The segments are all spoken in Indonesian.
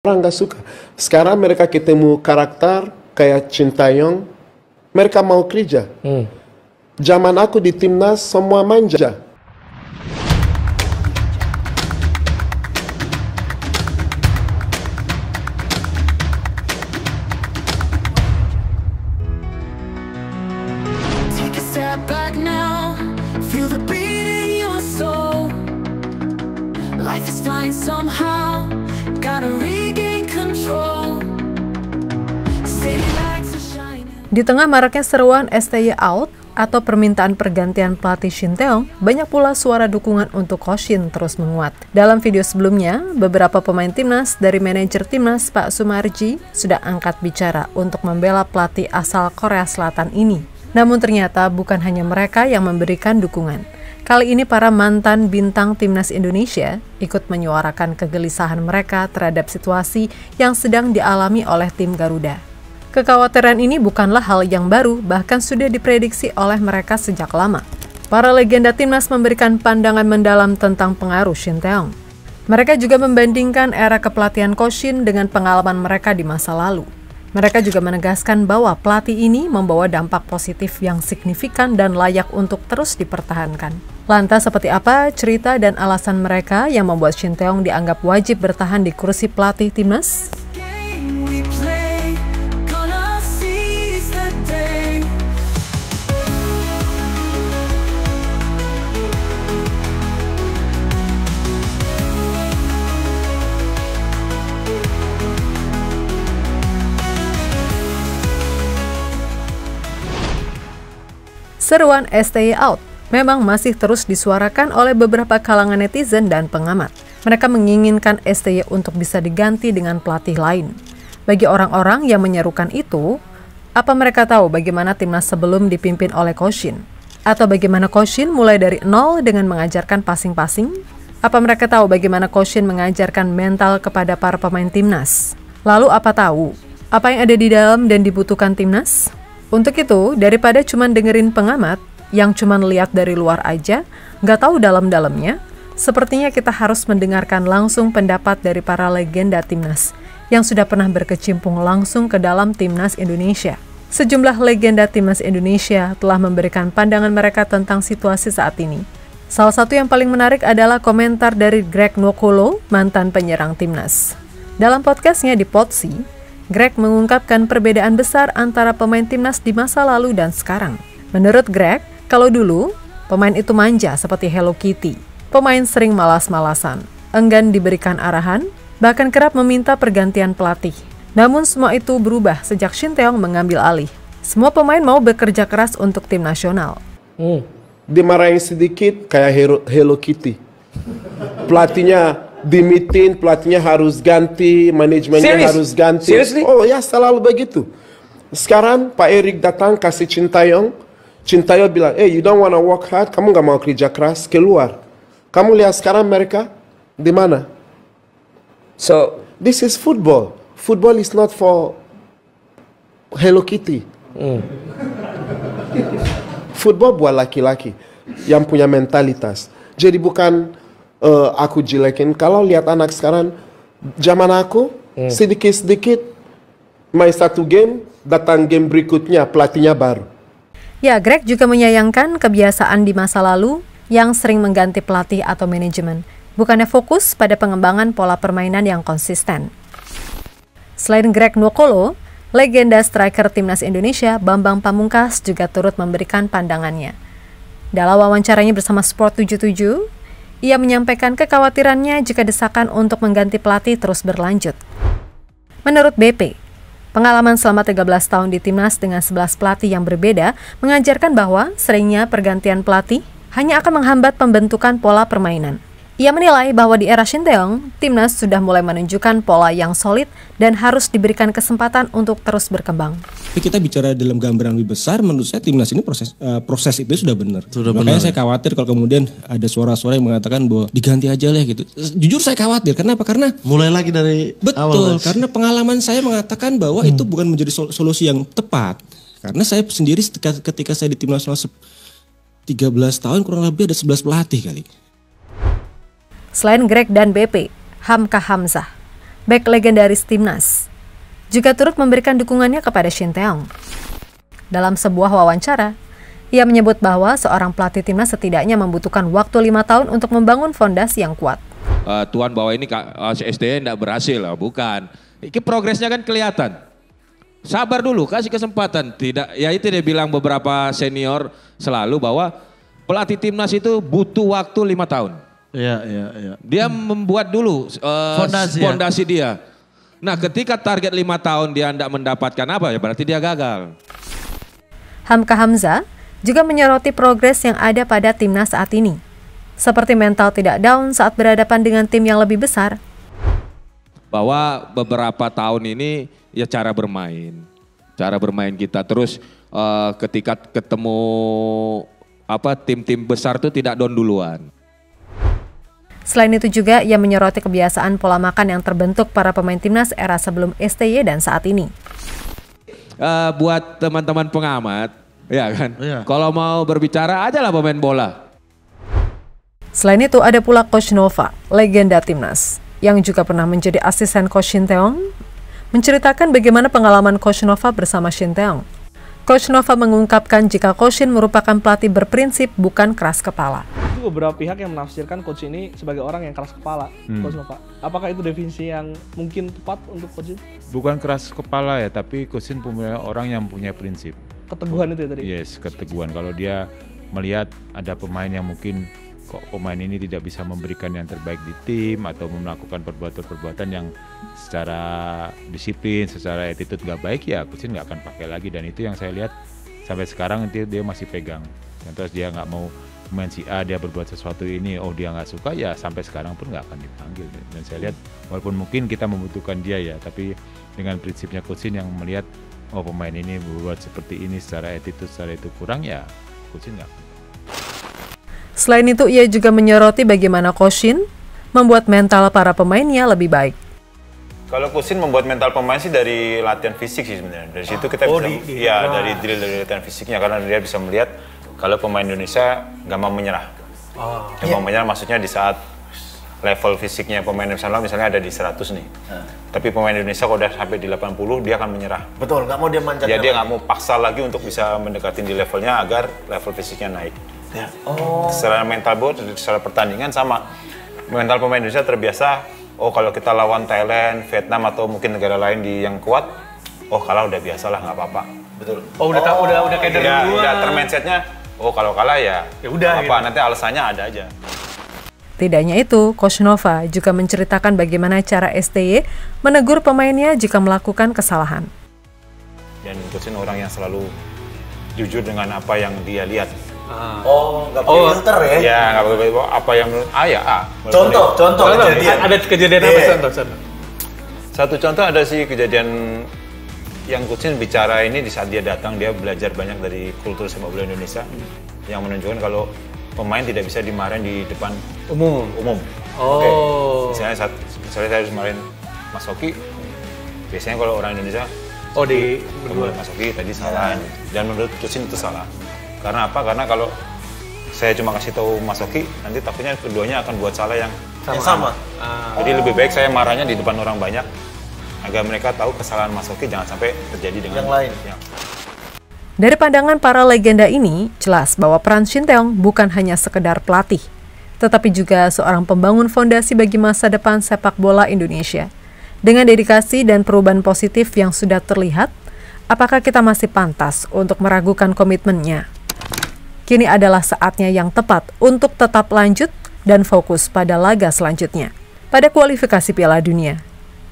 Orang nggak suka. Sekarang mereka ketemu karakter kayak Sintayong, mereka mau kerja. Zaman aku di timnas semua manja. Take a step back now, feel the beat in your soul. Life is fine somehow, gotta regain control. City lights are shining. Di tengah maraknya seruan STY out atau permintaan pergantian pelatih Shin Tae-yong, banyak pula suara dukungan untuk Ko Shin terus menguat. Dalam video sebelumnya, beberapa pemain timnas dari manajer timnas Pak Sumarji sudah angkat bicara untuk membela pelatih asal Korea Selatan ini. Namun ternyata bukan hanya mereka yang memberikan dukungan. Kali ini para mantan bintang timnas Indonesia ikut menyuarakan kegelisahan mereka terhadap situasi yang sedang dialami oleh tim Garuda. Kekhawatiran ini bukanlah hal yang baru, bahkan sudah diprediksi oleh mereka sejak lama. Para legenda timnas memberikan pandangan mendalam tentang pengaruh Shin Tae-yong. Mereka juga membandingkan era kepelatihan Ko Shin dengan pengalaman mereka di masa lalu. Mereka juga menegaskan bahwa pelatih ini membawa dampak positif yang signifikan dan layak untuk terus dipertahankan. Lantas seperti apa cerita dan alasan mereka yang membuat Shin Tae-yong dianggap wajib bertahan di kursi pelatih timnas? Game we play, gonna seize the day. Seruan STY out memang masih terus disuarakan oleh beberapa kalangan netizen dan pengamat. Mereka menginginkan STY untuk bisa diganti dengan pelatih lain. Bagi orang-orang yang menyerukan itu, apa mereka tahu bagaimana timnas sebelum dipimpin oleh Ko Shin? Atau bagaimana Ko Shin mulai dari nol dengan mengajarkan passing-passing? Apa mereka tahu bagaimana Ko Shin mengajarkan mental kepada para pemain timnas? Lalu apa tahu apa yang ada di dalam dan dibutuhkan timnas? Untuk itu, daripada cuma dengerin pengamat yang cuma lihat dari luar aja, nggak tahu dalam-dalamnya, sepertinya kita harus mendengarkan langsung pendapat dari para legenda timnas yang sudah pernah berkecimpung langsung ke dalam timnas Indonesia. Sejumlah legenda timnas Indonesia telah memberikan pandangan mereka tentang situasi saat ini. Salah satu yang paling menarik adalah komentar dari Greg Nwokolo, mantan penyerang timnas. Dalam podcastnya di Podsi, Greg mengungkapkan perbedaan besar antara pemain timnas di masa lalu dan sekarang. Menurut Greg, kalau dulu, pemain itu manja seperti Hello Kitty. Pemain sering malas-malasan, enggan diberikan arahan, bahkan kerap meminta pergantian pelatih. Namun semua itu berubah sejak Shin Tae-yong mengambil alih. Semua pemain mau bekerja keras untuk tim nasional. Dimarahin sedikit kayak Hello Kitty. Pelatihnya dimitin, pelatihnya harus ganti, manajemennya harus ganti. Seriously? Oh ya, selalu begitu. Sekarang Pak Erik datang kasih Shin Tae-yong bilang, you don't wanna work hard, kamu gak mau kerja keras, keluar. Kamu lihat sekarang mereka di mana? So, This is football. Football is not for Hello Kitty. Football buat laki-laki yang punya mentalitas. Jadi bukan aku jelekin. Kalau lihat anak sekarang, zaman aku sedikit-sedikit main satu game, datang game berikutnya pelatihnya baru. Ya, Greg juga menyayangkan kebiasaan di masa lalu yang sering mengganti pelatih atau manajemen, bukannya fokus pada pengembangan pola permainan yang konsisten. Selain Greg Nwokolo, legenda striker timnas Indonesia Bambang Pamungkas juga turut memberikan pandangannya. Dalam wawancaranya bersama Sport 77, ia menyampaikan kekhawatirannya jika desakan untuk mengganti pelatih terus berlanjut. Menurut BP, pengalaman selama 13 tahun di timnas dengan 11 pelatih yang berbeda mengajarkan bahwa seringnya pergantian pelatih hanya akan menghambat pembentukan pola permainan. Ia menilai bahwa di era Shin Tae-yong, timnas sudah mulai menunjukkan pola yang solid dan harus diberikan kesempatan untuk terus berkembang. Tapi kita bicara dalam gambaran lebih besar, menurut saya timnas ini proses itu sudah benar. Makanya saya khawatir kalau kemudian ada suara-suara yang mengatakan bahwa diganti aja lah gitu. Jujur saya khawatir, kenapa? Karena mulai lagi dari betul, awal. karena pengalaman saya mengatakan bahwa itu bukan menjadi solusi yang tepat. Karena saya sendiri ketika saya di tim nasional 13 tahun kurang lebih ada 11 pelatih kali. Selain Greg dan BP, Hamka Hamzah, bek legendaris timnas, juga turut memberikan dukungannya kepada Shin Tae-yong. Dalam sebuah wawancara, ia menyebut bahwa seorang pelatih timnas setidaknya membutuhkan waktu 5 tahun untuk membangun fondasi yang kuat. Tuan bahwa ini STY tidak berhasil, bukan. Ini progresnya kan kelihatan. Sabar dulu, kasih kesempatan. Tidak, ya itu dia bilang beberapa senior selalu bahwa pelatih timnas itu butuh waktu 5 tahun. Iya. Dia membuat dulu fondasi dia. Nah, ketika target 5 tahun dia tidak mendapatkan apa, ya berarti dia gagal. Hamka Hamzah juga menyoroti progres yang ada pada timnas saat ini, seperti mental tidak down saat berhadapan dengan tim yang lebih besar. Bahwa beberapa tahun ini ya cara bermain kita terus ketika ketemu tim-tim besar itu tidak down duluan. Selain itu juga ia menyoroti kebiasaan pola makan yang terbentuk para pemain timnas era sebelum STY dan saat ini. Buat teman-teman pengamat, ya kan, Iya. kalau mau berbicara aja lah pemain bola. Selain itu ada pula Coach Nova, legenda timnas, yang juga pernah menjadi asisten Coach Shin Tae-yong, menceritakan bagaimana pengalaman Coach Nova bersama Shin Tae-yong. Coach Nova mengungkapkan jika Coach Shin merupakan pelatih berprinsip bukan keras kepala. Beberapa pihak yang menafsirkan coach ini sebagai orang yang keras kepala, Coach Nova. Apakah itu definisi yang mungkin tepat untuk coach ini? Bukan keras kepala ya, tapi Coach Shin punya orang yang punya prinsip. Keteguhan itu ya tadi? Yes, keteguhan. Kalau dia melihat ada pemain yang mungkin kok pemain ini tidak bisa memberikan yang terbaik di tim atau melakukan perbuatan-perbuatan yang secara disiplin, secara attitude gak baik, ya Coach Shin gak akan pakai lagi. Dan itu yang saya lihat sampai sekarang dia masih pegang. Dan terus dia nggak mau pemain si A dia berbuat sesuatu ini, dia nggak suka, ya sampai sekarang pun nggak akan dipanggil. Dan saya lihat walaupun mungkin kita membutuhkan dia ya, tapi dengan prinsipnya Coach Shin yang melihat pemain ini berbuat seperti ini secara attitude, secara itu kurang, ya Coach Shin nggak. Selain itu ia juga menyoroti bagaimana Coach Shin membuat mental para pemainnya lebih baik. Kalau Coach Shin membuat mental pemain sih dari latihan fisik sih sebenarnya. Dari situ kita bisa dari drill dari latihan fisiknya, karena dia bisa melihat kalau pemain Indonesia nggak mau menyerah. Nggak mau menyerah maksudnya di saat level fisiknya pemain Indonesia misalnya ada di 100 nih. Tapi pemain Indonesia kalau udah sampai di 80 dia akan menyerah. Betul, nggak mau dia manjat. Ya dia nggak mau paksa lagi untuk bisa mendekati di levelnya agar level fisiknya naik. Ya. Secara mental secara pertandingan sama. Mental pemain Indonesia terbiasa, kalau kita lawan Thailand, Vietnam atau mungkin negara lain yang kuat, kalah udah biasalah, nggak apa-apa. Betul. Udah kayak dari dulu. Udah termindsetnya, kalau kalah ya udah apa, nanti alasannya ada aja. Tidak hanya itu, Coach Nova juga menceritakan bagaimana cara STY menegur pemainnya jika melakukan kesalahan. Dan Coach Shin orang yang selalu jujur dengan apa yang dia lihat. Nggak pakai filter ya? Ya, nggak pakai apa yang menurut A ya A. Contoh kejadian. Ada kejadian apa contoh? Satu contoh ada sih kejadian yang Coach Shin bicara ini di saat dia datang, dia belajar banyak dari kultur sepak bola Indonesia yang menunjukkan kalau pemain tidak bisa dimarahin di depan umum. Misalnya saya harus marahin Mas Hoki, biasanya kalau orang Indonesia Mas Hoki tadi salah, dan menurut Coach Shin itu salah. Karena apa? Karena kalau saya cuma kasih tahu Mas Hoki, nanti takutnya keduanya akan buat salah yang sama. Jadi lebih baik saya marahnya di depan orang banyak agar mereka tahu kesalahan Mas Hoki jangan sampai terjadi dengan yang lain. Dari pandangan para legenda ini, jelas bahwa peran Shin Tae-yong bukan hanya sekedar pelatih, tetapi juga seorang pembangun fondasi bagi masa depan sepak bola Indonesia. Dengan dedikasi dan perubahan positif yang sudah terlihat, apakah kita masih pantas untuk meragukan komitmennya? Kini adalah saatnya yang tepat untuk tetap lanjut dan fokus pada laga selanjutnya, pada kualifikasi Piala Dunia.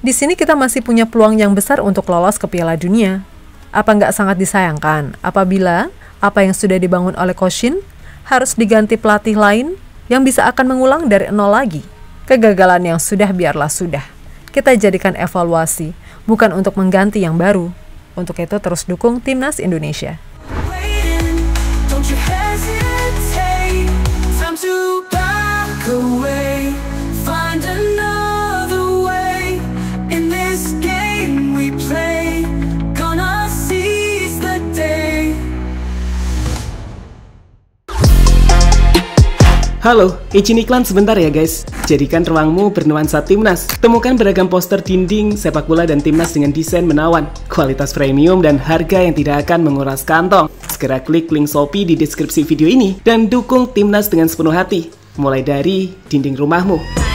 Di sini kita masih punya peluang yang besar untuk lolos ke Piala Dunia. Apa nggak sangat disayangkan apabila apa yang sudah dibangun oleh Coach Shin harus diganti pelatih lain yang bisa akan mengulang dari nol lagi? Kegagalan yang sudah biarlah sudah. Kita jadikan evaluasi, bukan untuk mengganti yang baru. Untuk itu terus dukung Timnas Indonesia. Halo, izin iklan sebentar ya guys. Jadikan ruangmu bernuansa timnas. Temukan beragam poster dinding, sepak bola dan timnas dengan desain menawan, kualitas premium dan harga yang tidak akan menguras kantong. Segera klik link Shopee di deskripsi video ini dan dukung timnas dengan sepenuh hati. Mulai dari dinding rumahmu.